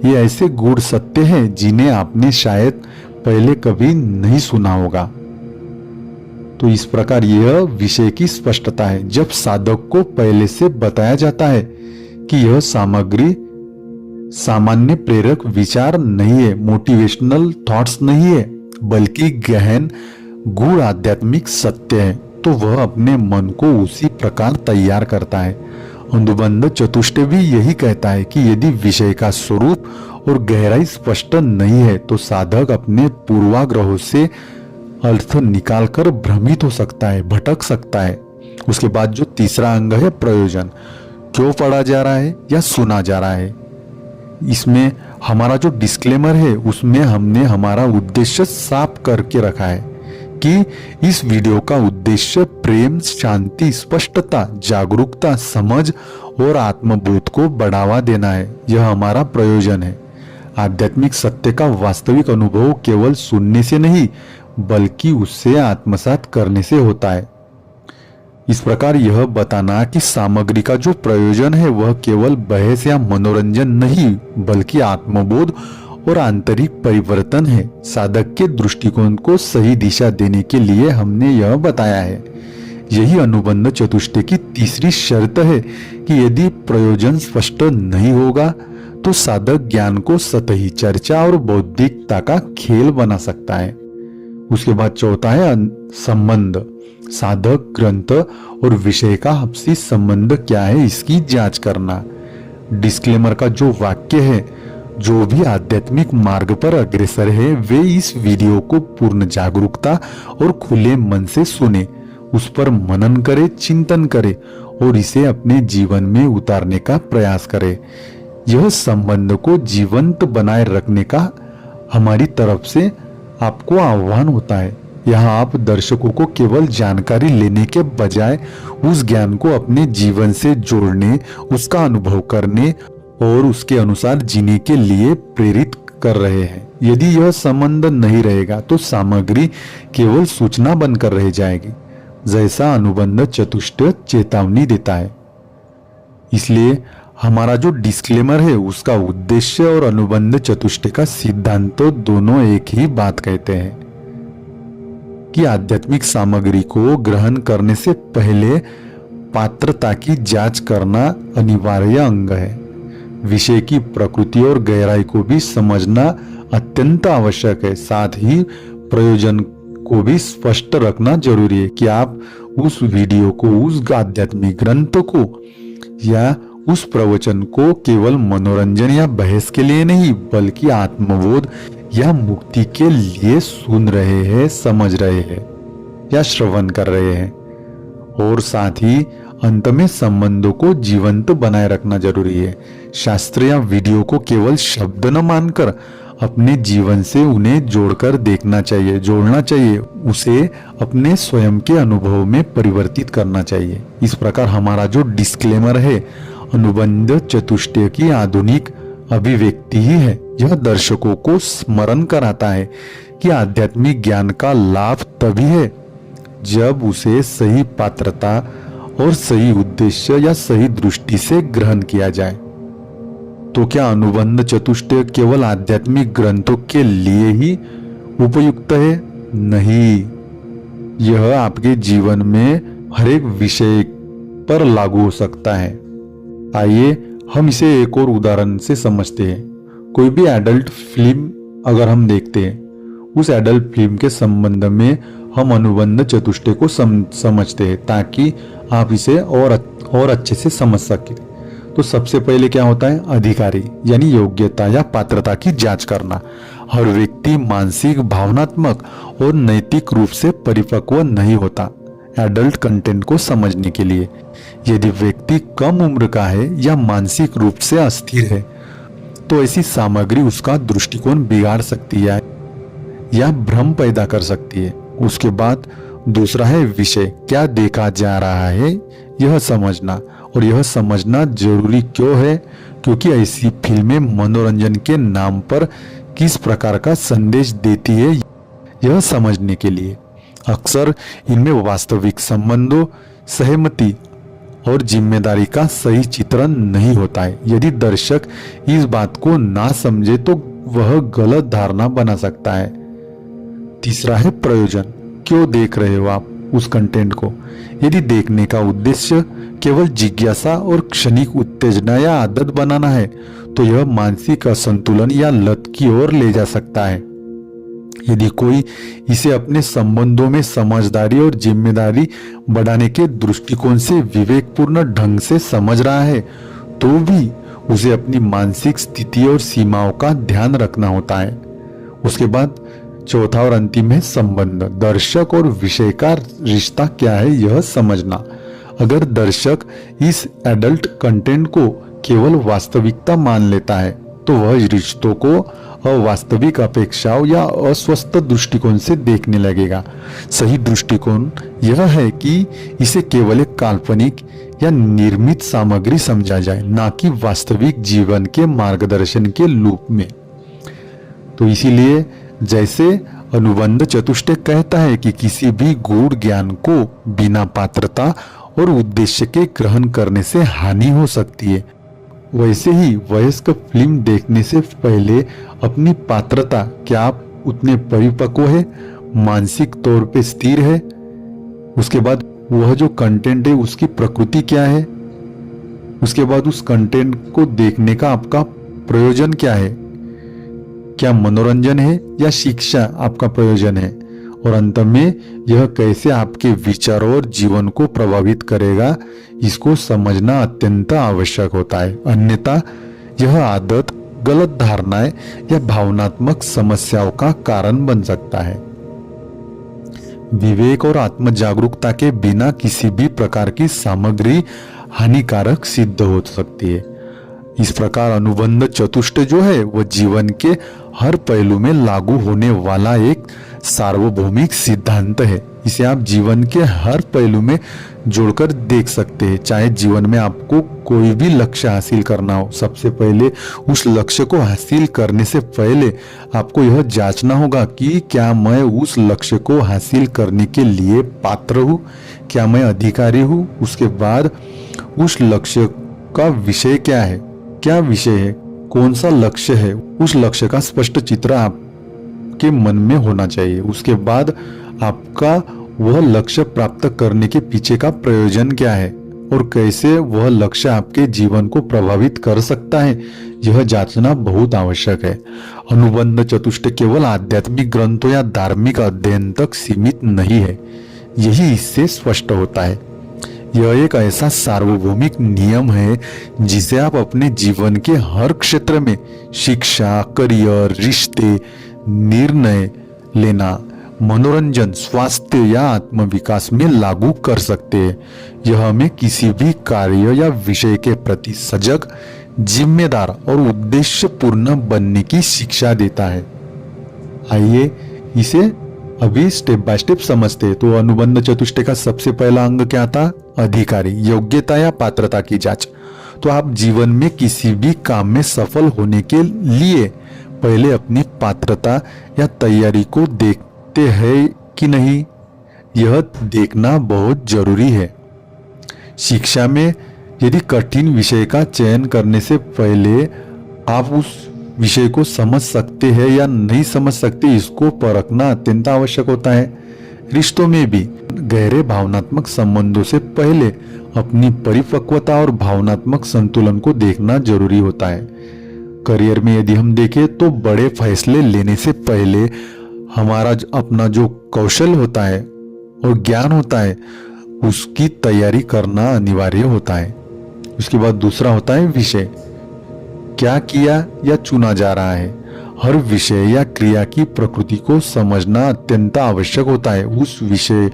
ये ऐसे गूढ़ सत्य हैं जिन्हें आपने शायद पहले कभी नहीं सुना होगा। तो इस प्रकार यह विषय की स्पष्टता है। जब साधक को पहले से बताया जाता है कि यह सामग्री सामान्य प्रेरक विचार नहीं है, मोटिवेशनल थॉट्स नहीं है, बल्कि गहन गूढ़ आध्यात्मिक सत्य है, तो वह अपने मन को उसी प्रकार तैयार करता है। अनुबंध चतुष्टय भी यही कहता है कि यदि विषय का स्वरूप और गहराई स्पष्ट नहीं है तो साधक अपने पूर्वाग्रहों से अर्थ निकालकर भ्रमित हो सकता है, भटक सकता है। उसके बाद जो तीसरा अंग है प्रयोजन, क्यों पढ़ा जा रहा है या सुना जा रहा है। इसमें हमारा जो डिस्क्लेमर है उसमें हमने हमारा उद्देश्य साफ करके रखा है कि इस वीडियो का उद्देश्य प्रेम, शांति, स्पष्टता, जागरूकता, समझ और आत्मबोध को बढ़ावा देना है। यह हमारा प्रयोजन है। आध्यात्मिक सत्य का वास्तविक अनुभव केवल सुनने से नहीं बल्कि उससे आत्मसात करने से होता है। इस प्रकार यह बताना कि सामग्री का जो प्रयोजन है वह केवल बहस या मनोरंजन नहीं बल्कि आत्मबोध और आंतरिक परिवर्तन है। साधक के दृष्टिकोण को सही दिशा देने के लिए हमने यह बताया है। यही अनुबंध चतुष्टय की तीसरी शर्त है कि यदि प्रयोजन स्पष्ट नहीं होगा तो साधक ज्ञान को सतही चर्चा और बौद्धिकता का खेल बना सकता है। उसके बाद चौथा है संबंध, साधक, ग्रंथ और विषय का आपसी संबंध क्या है इसकी जांच करना। डिस्क्लेमर का जो वाक्य है, जो भी आध्यात्मिक मार्ग पर अग्रसर है वे इस वीडियो को पूर्ण जागरूकता और खुले मन से सुने, उस पर मनन करे, चिंतन करे और इसे अपने जीवन में उतारने का प्रयास करे। यह संबंध को जीवंत बनाए रखने का हमारी तरफ से आपको आह्वान होता है। यहाँ आप दर्शकों को केवल जानकारी लेने के बजाय उस ज्ञान को अपने जीवन से जोड़ने, उसका अनुभव करने और उसके अनुसार जीने के लिए प्रेरित कर रहे हैं। यदि यह संबंध नहीं रहेगा तो सामग्री केवल सूचना बनकर रह जाएगी, जैसा अनुबंध चतुष्टय चेतावनी देता है। इसलिए हमारा जो डिस्क्लेमर है उसका उद्देश्य और अनुबंध चतुष्टय का सिद्धांत तो दोनों एक ही बात कहते हैं कि आध्यात्मिक सामग्री को ग्रहण करने से पहले पात्रता की जांच करना अनिवार्य अंग है। विषय की प्रकृति और गहराई को भी समझना अत्यंत आवश्यक है। साथ ही प्रयोजन को भी स्पष्ट रखना जरूरी है कि आप उस वीडियो को, उस आध्यात्मिक ग्रंथ को या उस प्रवचन को केवल मनोरंजन या बहस के लिए नहीं बल्कि आत्मबोध या मुक्ति के लिए सुन रहे हैं, समझ रहे हैं या श्रवण कर रहे हैं। और साथ ही अंत में संबंधों को जीवंत बनाए रखना जरूरी है। शास्त्र या वीडियो को केवल शब्द न मानकर अपने जीवन से उन्हें जोड़कर देखना चाहिए, जोड़ना चाहिए, उसे अपने स्वयं के अनुभव में परिवर्तित करना चाहिए। इस प्रकार हमारा जो डिस्क्लेमर है अनुबंध चतुष्टय की आधुनिक अभिव्यक्ति ही है। यह दर्शकों को स्मरण कराता है कि आध्यात्मिक ज्ञान का लाभ तभी है जब उसे सही पात्रता और सही उद्देश्य या सही दृष्टि से ग्रहण किया जाए। तो क्या अनुबंध चतुष्टय केवल आध्यात्मिक ग्रंथों के लिए ही उपयुक्त है? नहीं, यह आपके जीवन में हर एक विषय पर लागू हो सकता है। आइए हम इसे एक और उदाहरण से समझते हैं। कोई भी एडल्ट फिल्म अगर हम देखते हैं, उस एडल्ट फिल्म के संबंध में हम अनुबंध चतुष्टय को समझते हैं ताकि आप इसे और अच्छे से समझ सकें। तो सबसे पहले क्या होता है? अधिकारी यानी योग्यता या पात्रता की जांच करना। हर व्यक्ति मानसिक, भावनात्मक और नैतिक रूप से परिपक्व नहीं होता एडल्ट कंटेंट को समझने के लिए। यदि व्यक्ति कम उम्र का है या मानसिक रूप से अस्थिर है तो ऐसी सामग्री उसका दृष्टिकोण बिगाड़ सकती है या भ्रम पैदा कर सकती है। उसके बाद दूसरा है विषय, क्या देखा जा रहा है यह समझना। और यह समझना जरूरी क्यों है? क्योंकि ऐसी फिल्में मनोरंजन के नाम पर किस प्रकार का संदेश देती है यह समझने के लिए। अक्सर इनमें वास्तविक संबंधों, सहमति और जिम्मेदारी का सही चित्रण नहीं होता है। यदि दर्शक इस बात को ना समझे तो वह गलत धारणा बना सकता है। तीसरा है प्रयोजन, क्यों देख रहे हो आप उस कंटेंट को? यदि देखने का उद्देश्य केवल जिज्ञासा और क्षणिक उत्तेजना या आदत बनाना है तो यह मानसिक असंतुलन या लत की ओर ले जा सकता है। यदि कोई इसे अपने संबंधों में समझदारी और जिम्मेदारी बढ़ाने के दृष्टिकोण से विवेकपूर्ण ढंग से समझ रहा है तो भी उसे अपनी मानसिक स्थिति और सीमाओं का ध्यान रखना होता है। उसके बाद चौथा और अंतिम है संबंध, दर्शक और विषय का रिश्ता क्या है यह समझना। अगर दर्शक इस एडल्ट कंटेंट को केवल वास्तविकता मान लेता है तो वह रिश्तों को अवास्तविक अपेक्षाओं या अस्वस्थ दृष्टिकोण से देखने लगेगा। सही दृष्टिकोण यह है कि इसे केवल एक काल्पनिक या निर्मित सामग्री समझा जाए, ना कि वास्तविक जीवन के मार्गदर्शन के रूप में। तो इसीलिए जैसे अनुबंध चतुष्टय कहता है कि किसी भी गूढ़ ज्ञान को बिना पात्रता और उद्देश्य के ग्रहण करने से हानि हो सकती है, वैसे ही वयस्क फिल्म देखने से पहले अपनी पात्रता, क्या आप उतने परिपक्व है, मानसिक तौर पे स्थिर है? उसके बाद वह जो कंटेंट है उसकी प्रकृति क्या है? उसके बाद उस कंटेंट को देखने का आपका प्रयोजन क्या है? क्या मनोरंजन है या शिक्षा आपका प्रयोजन है? और अंत में यह कैसे आपके विचारों और जीवन को प्रभावित करेगा, इसको समझना अत्यंत आवश्यक होता है। अन्यथा यह आदत गलत धारणाएं या भावनात्मक समस्याओं का कारण बन सकता है। विवेक और आत्म जागरूकता के बिना किसी भी प्रकार की सामग्री हानिकारक सिद्ध हो सकती है। इस प्रकार अनुबंध चतुष्टय जो है वह जीवन के हर पहलू में लागू होने वाला एक सार्वभौमिक सिद्धांत है। इसे आप जीवन के हर पहलू में जोड़कर देख सकते हैं। चाहे जीवन में आपको कोई भी लक्ष्य हासिल करना हो, सबसे पहले उस लक्ष्य को हासिल करने से पहले आपको यह जांचना होगा कि क्या मैं उस लक्ष्य को हासिल करने के लिए पात्र हूँ, क्या मैं अधिकारी हूँ। उसके बाद उस लक्ष्य का विषय क्या है, क्या विषय है, कौन सा लक्ष्य है, उस लक्ष्य का स्पष्ट चित्र आपके मन में होना चाहिए। उसके बाद आपका वह लक्ष्य प्राप्त करने के पीछे का प्रयोजन क्या है और कैसे वह लक्ष्य आपके जीवन को प्रभावित कर सकता है, यह जांचना बहुत आवश्यक है। अनुबंध चतुष्टय केवल आध्यात्मिक ग्रंथों या धार्मिक अध्ययन तक सीमित नहीं है, यही इससे स्पष्ट होता है। यह एक ऐसा सार्वभौमिक नियम है जिसे आप अपने जीवन के हर क्षेत्र में, शिक्षा, करियर, रिश्ते, निर्णय लेना, मनोरंजन, स्वास्थ्य या आत्मविकास में लागू कर सकते हैं। यह हमें किसी भी कार्य या विषय के प्रति सजग, जिम्मेदार और उद्देश्यपूर्ण बनने की शिक्षा देता है। आइए इसे अभी स्टेप बाय स्टेप समझते हैं। तो अनुबंध चतुष्टय का सबसे पहला अंग क्या था? अधिकारी, योग्यता या पात्रता की जांच। तो आप जीवन में किसी भी काम में सफल होने के लिए पहले अपनी पात्रता या तैयारी को देखते हैं कि नहीं। यह देखना बहुत जरूरी है। शिक्षा में यदि कठिन विषय का चयन करने से पहले आप उस विषय को समझ सकते हैं या नहीं समझ सकते, इसको परखना अत्यंत आवश्यक होता है। रिश्तों में भी गहरे भावनात्मक संबंधों से पहले अपनी परिपक्वता और भावनात्मक संतुलन को देखना जरूरी होता है। करियर में यदि हम देखें तो बड़े फैसले लेने से पहले हमारा अपना जो कौशल होता है और ज्ञान होता है उसकी तैयारी करना अनिवार्य होता है। उसके बाद दूसरा होता है विषय, क्या किया या चुना जा रहा है। हर विषय या क्रिया की प्रकृति को समझना अत्यंत आवश्यक होता है उस विषय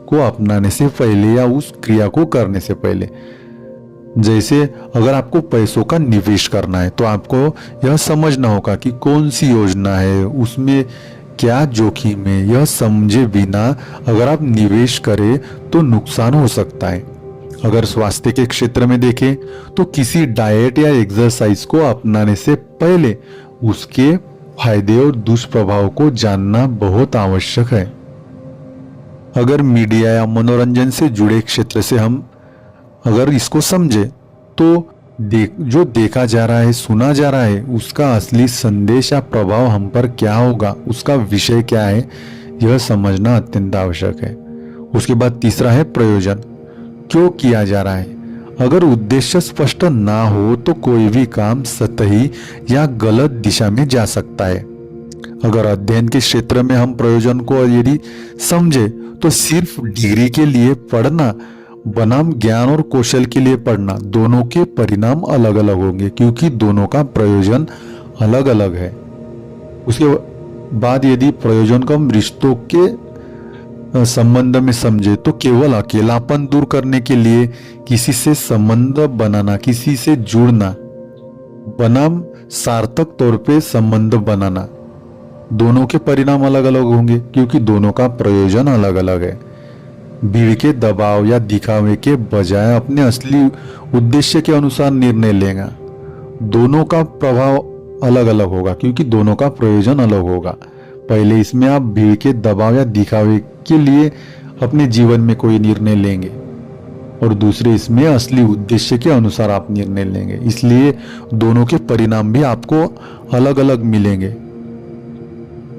को अपनाने से पहले या उस क्रिया को करने से पहले। जैसे अगर आपको पैसों का निवेश करना है तो आपको यह समझना होगा कि कौन सी योजना है, उसमें क्या जोखिम है। यह समझे बिना अगर आप निवेश करें तो नुकसान हो सकता है। अगर स्वास्थ्य के क्षेत्र में देखें तो किसी डाइट या एक्सरसाइज को अपनाने से पहले उसके फायदे और दुष्प्रभाव को जानना बहुत आवश्यक है। अगर मीडिया या मनोरंजन से जुड़े क्षेत्र से हम अगर इसको समझे तो जो देखा जा रहा है, सुना जा रहा है, उसका असली संदेश या प्रभाव हम पर क्या होगा, उसका विषय क्या है, यह समझना अत्यंत आवश्यक है। उसके बाद तीसरा है प्रयोजन, क्यों किया जा रहा है। अगर उद्देश्य स्पष्ट ना हो तो कोई भी काम सतही या गलत दिशा में जा सकता है। अगर अध्ययन के क्षेत्र में हम प्रयोजन को यदि समझे तो सिर्फ डिग्री के लिए पढ़ना बनाम ज्ञान और कौशल के लिए पढ़ना, दोनों के परिणाम अलग अलग होंगे क्योंकि दोनों का प्रयोजन अलग अलग है। उसके बाद यदि प्रयोजन को हम रिश्तों के संबंध में समझे तो केवल अकेलापन दूर करने के लिए किसी से संबंध बनाना, किसी से जुड़ना बनाम सार्थक तौर पे संबंध बनाना, दोनों के परिणाम अलग अलग होंगे क्योंकि दोनों का प्रयोजन अलग अलग है। भीड़ के दबाव या दिखावे के बजाय अपने असली उद्देश्य के अनुसार निर्णय लेगा, दोनों का प्रभाव अलग अलग होगा क्योंकि दोनों का प्रयोजन अलग होगा। पहले इसमें आप भीड़ के दबाव या दिखावे के लिए अपने जीवन में कोई निर्णय लेंगे और दूसरे इसमें असली उद्देश्य के अनुसार आप निर्णय लेंगे, इसलिए दोनों के परिणाम भी आपको अलग अलग मिलेंगे।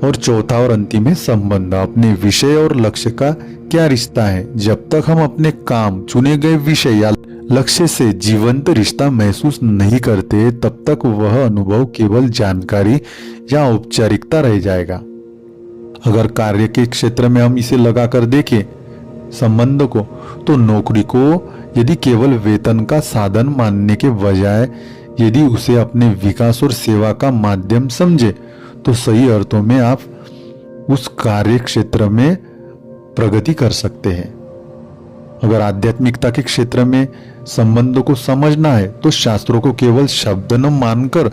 और चौथा और अंतिम है संबंध, अपने विषय और लक्ष्य का क्या रिश्ता है। जब तक हम अपने काम, चुने गए विषय या लक्ष्य से जीवंत रिश्ता महसूस नहीं करते तब तक वह अनुभव केवल जानकारी या औपचारिकता रह जाएगा। अगर कार्य के क्षेत्र में हम इसे लगाकर देखें संबंध को, तो नौकरी को यदि केवल वेतन का साधन मानने के बजाय यदि उसे अपने विकास और सेवा का माध्यम समझे तो सही अर्थों में आप उस कार्य क्षेत्र में प्रगति कर सकते हैं। अगर आध्यात्मिकता के क्षेत्र में संबंधों को समझना है तो शास्त्रों को केवल शब्द न मानकर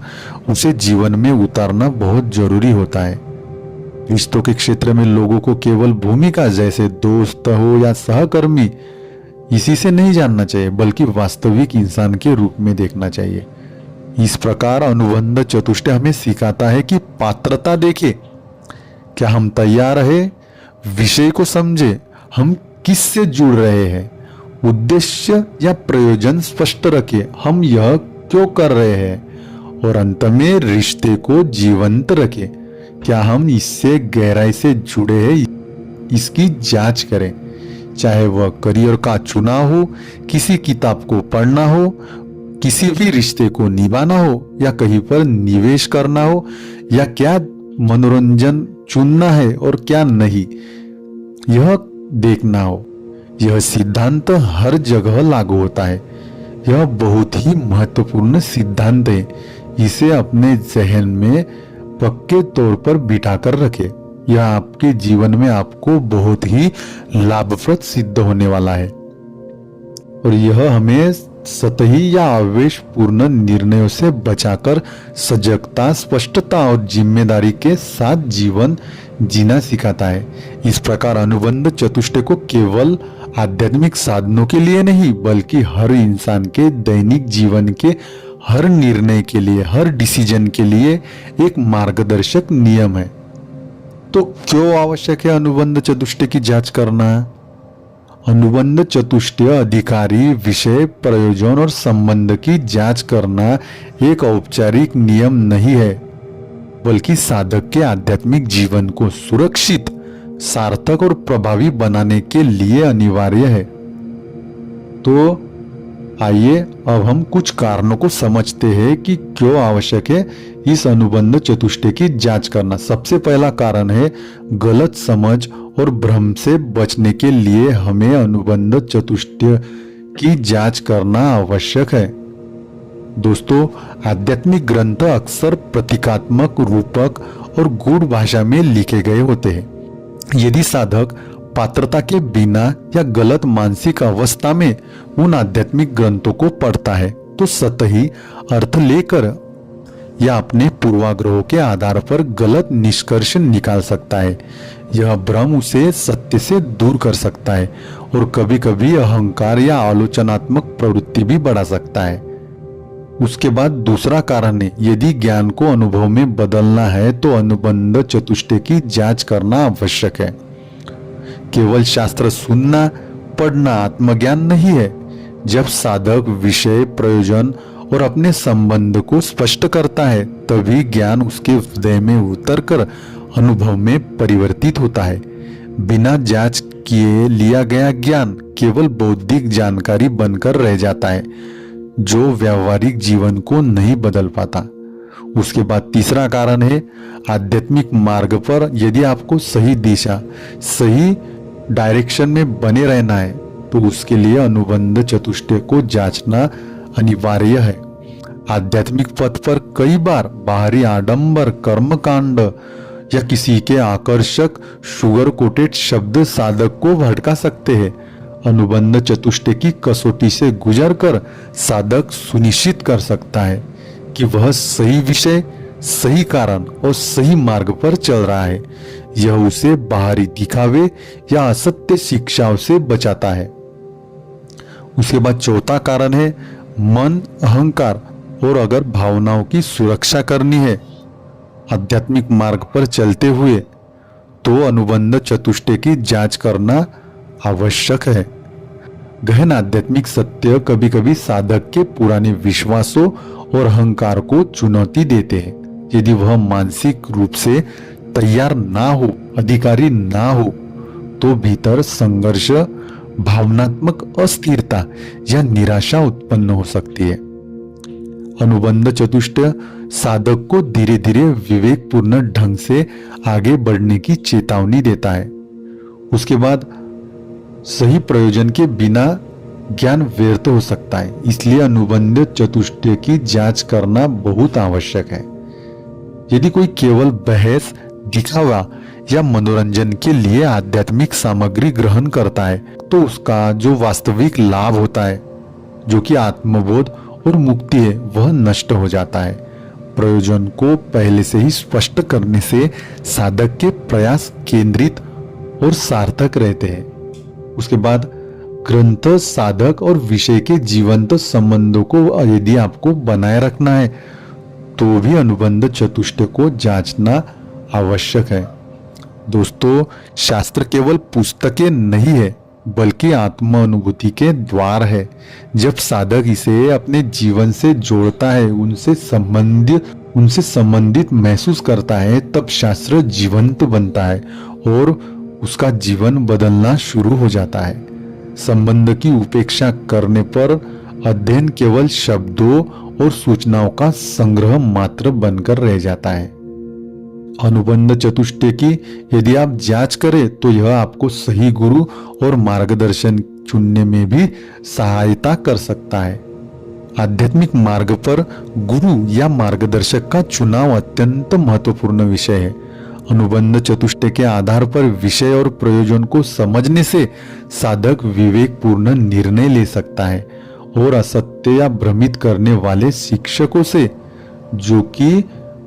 उसे जीवन में उतारना बहुत जरूरी होता है। रिश्तों के क्षेत्र में लोगों को केवल भूमिका, जैसे दोस्त हो या सहकर्मी, इसी से नहीं जानना चाहिए बल्कि वास्तविक इंसान के रूप में देखना चाहिए। इस प्रकार अनुबंध चतुष्टय हमें सिखाता है कि पात्रता देखे, क्या हम तैयार है, विषय को समझे, हम किससे जुड़ रहे हैं, उद्देश्य या प्रयोजन स्पष्ट रखे, हम यह क्यों कर रहे हैं, और अंत में रिश्ते को जीवंत रखे, क्या हम इससे गहराई से जुड़े हैं, इसकी जांच करें। चाहे वह करियर का चुनाव हो, किसी किताब को पढ़ना हो, किसी भी रिश्ते को निभाना हो या कहीं पर निवेश करना हो, या क्या मनोरंजन चुनना है और क्या नहीं, यह देखना हो। यह सिद्धांत हर जगह लागू होता है। यह बहुत ही महत्वपूर्ण सिद्धांत है, इसे अपने जहन में पक्के तौर पर बिठाकर रखें। यह आपके जीवन में आपको बहुत ही लाभप्रद सिद्ध होने वाला है और यह हमें सतही या आवेशपूर्ण निर्णयों से बचाकर सजगता, स्पष्टता और जिम्मेदारी के साथ जीवन जीना सिखाता है। इस प्रकार अनुबंध चतुष्टय को केवल आध्यात्मिक साधनों के लिए नहीं बल्कि हर इंसान के दैनिक जीवन के हर निर्णय के लिए, हर डिसीजन के लिए एक मार्गदर्शक नियम है। तो क्यों आवश्यक है अनुबंध चतुष्टय की जांच करना? अनुबंध चतुष्टय अधिकारी, विषय, प्रयोजन और संबंध की जांच करना एक औपचारिक नियम नहीं है, बल्कि साधक के आध्यात्मिक जीवन को सुरक्षित, सार्थक और प्रभावी बनाने के लिए अनिवार्य है। तो आइए अब हम कुछ कारणों को समझते हैं कि क्यों आवश्यक है इस अनुबंध चतुष्टय की जांच करना। सबसे पहला कारण है गलत समझ और भ्रम से बचने के लिए हमें अनुबंध चतुष्टय की जांच करना आवश्यक है। दोस्तों, आध्यात्मिक ग्रंथ अक्सर प्रतीकात्मक, रूपक और गूढ़ भाषा में लिखे गए होते हैं। यदि साधक पात्रता के बिना या गलत मानसिक अवस्था में उन आध्यात्मिक ग्रंथों को पढ़ता है तो सतही अर्थ लेकर या अपने पूर्वाग्रहों के आधार पर गलत निष्कर्ष निकाल सकता है। यह भ्रम उसे सत्य से दूर कर सकता है और कभी कभी अहंकार या आलोचनात्मक प्रवृत्ति भी बढ़ा सकता है। उसके बाद दूसरा कारण है, यदि ज्ञान को अनुभव में बदलना है तो अनुबंध चतुष्टय की जांच करना आवश्यक है। केवल शास्त्र सुनना, पढ़ना आत्मज्ञान नहीं है। जब साधक विषय, प्रयोजन और अपने संबंध को स्पष्ट करता है तभी ज्ञान उसके हृदय में उतरकर अनुभव में परिवर्तित होता है। बिना जांच किए लिया गया ज्ञान केवल बौद्धिक जानकारी बनकर रह जाता है, जो व्यावहारिक जीवन को नहीं बदल पाता। उसके बाद तीसरा कारण है, आध्यात्मिक मार्ग पर यदि आपको सही दिशा, सही डायरेक्शन में बने रहना है तो उसके लिए अनुबंध चतुष्टय को जांचना अनिवार्य है। आध्यात्मिक पथ पर कई बार बाहरी आडंबर, कर्मकांड या किसी के आकर्षक शुगर कोटेड शब्द साधक को भटका सकते हैं। अनुबंध चतुष्टय की कसौटी से गुजरकर साधक सुनिश्चित कर सकता है कि वह सही विषय, सही कारण और सही मार्ग पर चल रहा है। यह उसे बाहरी दिखावे या असत्य शिक्षाओं से बचाता है। उसके बाद चौथा कारण है मन, अहंकार और अगर भावनाओं की सुरक्षा करनी है आध्यात्मिक मार्ग पर चलते हुए तो अनुबंध चतुष्टय की जांच करना आवश्यक है। गहन आध्यात्मिक सत्य कभी कभी साधक के पुराने विश्वासों और अहंकार को चुनौती देते हैं। यदि वह मानसिक रूप से तैयार ना हो, अधिकारी ना हो, तो भीतर संघर्ष, भावनात्मक अस्थिरता या निराशा उत्पन्न हो सकती है। अनुबंध चतुष्टय साधक को धीरे धीरे विवेकपूर्ण ढंग से आगे बढ़ने की चेतावनी देता है। उसके बाद सही प्रयोजन के बिना ज्ञान व्यर्थ हो सकता है, इसलिए अनुबंध चतुष्टय की जांच करना बहुत आवश्यक है। यदि कोई केवल बहस, दिखावा या मनोरंजन के लिए आध्यात्मिक सामग्री ग्रहण करता है तो उसका जो वास्तविक लाभ होता है, जो कि आत्मबोध और मुक्ति है, वह नष्ट हो जाता है। प्रयोजन को पहले से ही स्पष्ट करने से साधक के प्रयास केंद्रित और सार्थक रहते हैं। उसके बाद ग्रंथ, साधक और विषय के जीवंत संबंधों को यदि आपको बनाए रखना है तो भी अनुबंध चतुष्टय को जांचना आवश्यक है। दोस्तों, शास्त्र केवल पुस्तकें नहीं है बल्कि आत्म अनुभूति के द्वार है। जब साधक इसे अपने जीवन से जोड़ता है, उनसे संबंधित महसूस करता है, तब शास्त्र जीवंत बनता है और उसका जीवन बदलना शुरू हो जाता है। संबंध की उपेक्षा करने पर अध्ययन केवल शब्दों और सूचनाओं का संग्रह मात्र बनकर रह जाता है। अनुबंध चतुष्टय की यदि आप जांच करें तो यह आपको सही गुरु और मार्गदर्शन चुनने में भी सहायता कर सकता है। आध्यात्मिक मार्ग पर गुरु या मार्गदर्शक का चुनाव अत्यंत महत्वपूर्ण विषय है। अनुबंध चतुष्टय के आधार पर विषय और प्रयोजन को समझने से साधक विवेकपूर्ण निर्णय ले सकता है और असत्य या भ्रमित करने वाले शिक्षकों से, जो कि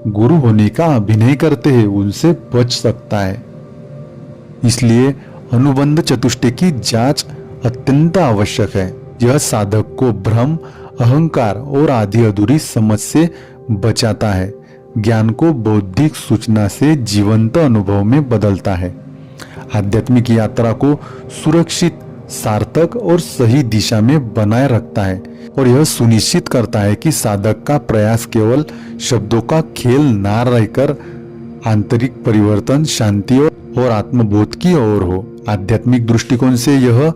गुरु होने का अभिनय करते हैं, उनसे बच सकता है। इसलिए अनुबंध चतुष्टय की जांच अत्यंत आवश्यक है। यह साधक को भ्रम, अहंकार और आधी अधूरी समझ से बचाता है, ज्ञान को बौद्धिक सूचना से जीवंत अनुभव में बदलता है, आध्यात्मिक यात्रा को सुरक्षित, सार्थक और सही दिशा में बनाए रखता है और यह सुनिश्चित करता है कि साधक का प्रयास केवल शब्दों का खेल ना रहकर आंतरिक परिवर्तन, शांति और आत्मबोध की ओर हो। आध्यात्मिक दृष्टिकोण से यह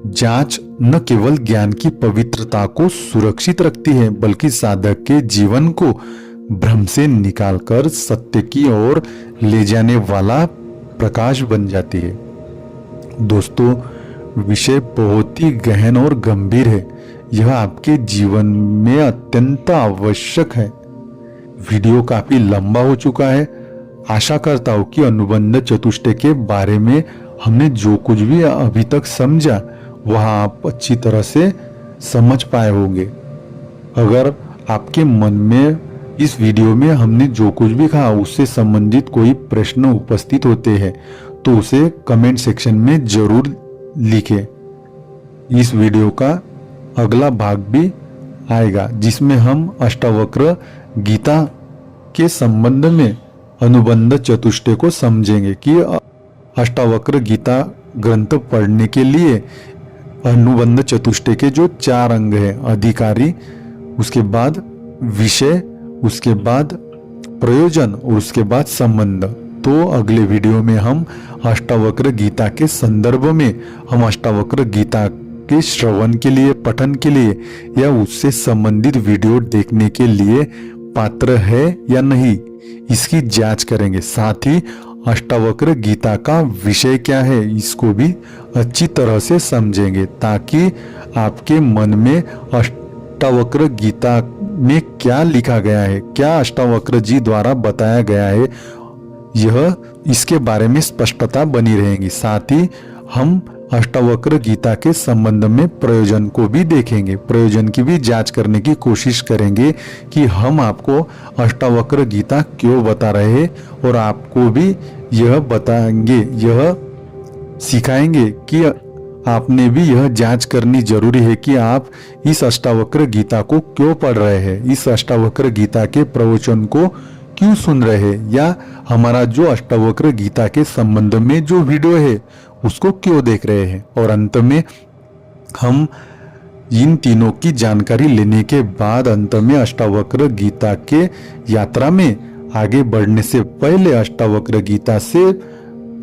जांच न केवल ज्ञान की पवित्रता को सुरक्षित रखती है बल्कि साधक के जीवन को भ्रम से निकालकर सत्य की ओर ले जाने वाला प्रकाश बन जाती है। दोस्तों, विषय बहुत ही गहन और गंभीर है। यह आपके जीवन में अत्यंत आवश्यक है। वीडियो काफी लंबा हो चुका है। आशा करता हूं कि अनुबंध चतुष्टय के बारे में हमने जो कुछ भी अभी तक समझा वह आप अच्छी तरह से समझ पाए होंगे। अगर आपके मन में इस वीडियो में हमने जो कुछ भी कहा उससे संबंधित कोई प्रश्न उपस्थित होते हैं तो उसे कमेंट सेक्शन में जरूर लिखें। इस वीडियो का अगला भाग भी आएगा जिसमें हम अष्टावक्र गीता के संबंध में अनुबंध चतुष्टय को समझेंगे कि अष्टावक्र गीता ग्रंथ पढ़ने के लिए अनुबंध चतुष्टय के जो 4 अंग है, अधिकारी, उसके बाद विषय, उसके बाद प्रयोजन और उसके बाद संबंध। तो अगले वीडियो में हम अष्टावक्र गीता के संदर्भ में हम अष्टावक्र गीता के श्रवण के लिए, पठन के लिए या उससे संबंधित वीडियो देखने के लिए पात्र है या नहीं इसकी जांच करेंगे। साथ ही अष्टावक्र गीता का विषय क्या है इसको भी अच्छी तरह से समझेंगे ताकि आपके मन में अष्टावक्र गीता में क्या लिखा गया है, क्या अष्टावक्र जी द्वारा बताया गया है, यह इसके बारे में स्पष्टता बनी रहेगी। साथ ही हम अष्टावक्र गीता के संबंध में प्रयोजन को भी देखेंगे, प्रयोजन की भी जांच करने की कोशिश करेंगे कि हम आपको अष्टावक्र गीता क्यों बता रहे हैं और आपको भी यह बताएंगे, यह सिखाएंगे कि आपने भी यह जांच करनी जरूरी है कि आप इस अष्टावक्र गीता को क्यों पढ़ रहे हैं, इस अष्टावक्र गीता के प्रवचन को क्यों सुन रहे हैं या हमारा जो अष्टावक्र गीता के संबंध में जो वीडियो है उसको क्यों देख रहे हैं। और अंत में हम इन तीनों की जानकारी लेने के बाद अंत में अष्टावक्र गीता के यात्रा में आगे बढ़ने से पहले अष्टावक्र गीता से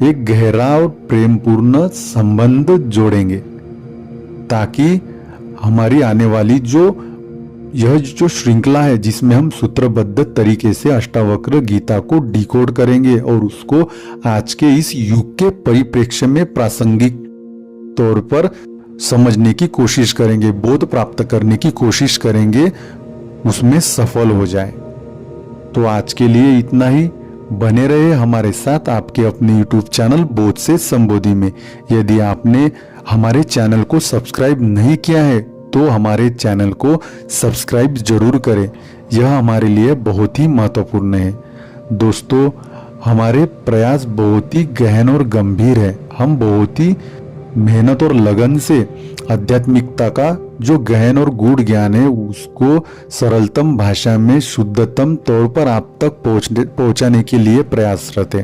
एक गहरा और प्रेमपूर्ण संबंध जोड़ेंगे ताकि हमारी आने वाली यह जो श्रृंखला है जिसमें हम सूत्रबद्ध तरीके से अष्टावक्र गीता को डिकोड करेंगे और उसको आज के इस युग के परिप्रेक्ष्य में प्रासंगिक तौर पर समझने की कोशिश करेंगे, बोध प्राप्त करने की कोशिश करेंगे, उसमें सफल हो जाए। तो आज के लिए इतना ही। बने रहे हमारे साथ आपके अपने YouTube चैनल बोध से संबोधि में। यदि आपने हमारे चैनल को सब्सक्राइब नहीं किया है तो हमारे चैनल को सब्सक्राइब जरूर करें, यह हमारे लिए बहुत ही महत्वपूर्ण है। दोस्तों, हमारे प्रयास बहुत ही गहन और गंभीर है। हम बहुत ही मेहनत और लगन से आध्यात्मिकता का जो गहन और गूढ़ ज्ञान है उसको सरलतम भाषा में शुद्धतम तौर पर आप तक पहुंचाने के लिए प्रयासरत है।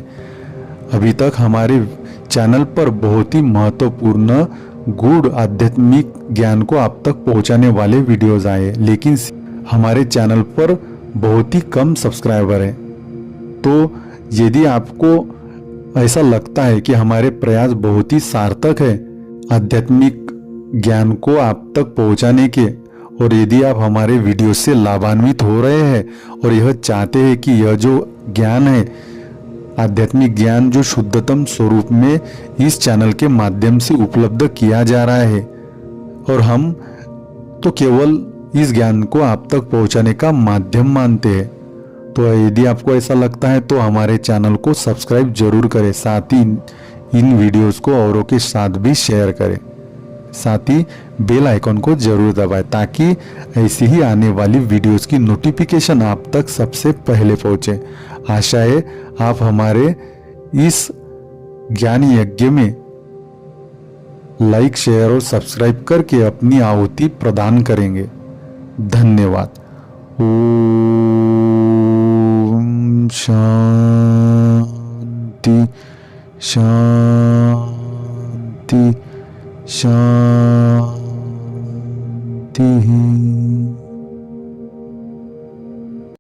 अभी तक हमारे चैनल पर बहुत ही महत्वपूर्ण गूढ़ आध्यात्मिक ज्ञान को आप तक पहुंचाने वाले वीडियोस आए, लेकिन हमारे चैनल पर बहुत ही कम सब्सक्राइबर हैं। तो यदि आपको ऐसा लगता है कि हमारे प्रयास बहुत ही सार्थक है आध्यात्मिक ज्ञान को आप तक पहुंचाने के, और यदि आप हमारे वीडियो से लाभान्वित हो रहे हैं और यह चाहते हैं कि यह जो ज्ञान है, आध्यात्मिक ज्ञान जो शुद्धतम स्वरूप में इस चैनल के माध्यम से उपलब्ध किया जा रहा है और हम तो केवल इस ज्ञान को आप तक पहुंचाने का माध्यम मानते हैं, तो यदि आपको ऐसा लगता है तो हमारे चैनल को सब्सक्राइब जरूर करें। साथ ही इन वीडियोस को औरों के साथ भी शेयर करें। साथ ही बेल आइकन को जरूर दबाएं ताकि ऐसी ही आने वाली वीडियोस की नोटिफिकेशन आप तक सबसे पहले पहुंचे। आशा है आप हमारे इस ज्ञान यज्ञ में लाइक, शेयर और सब्सक्राइब करके अपनी आहुति प्रदान करेंगे। धन्यवाद। ओम शांति शांति शांति।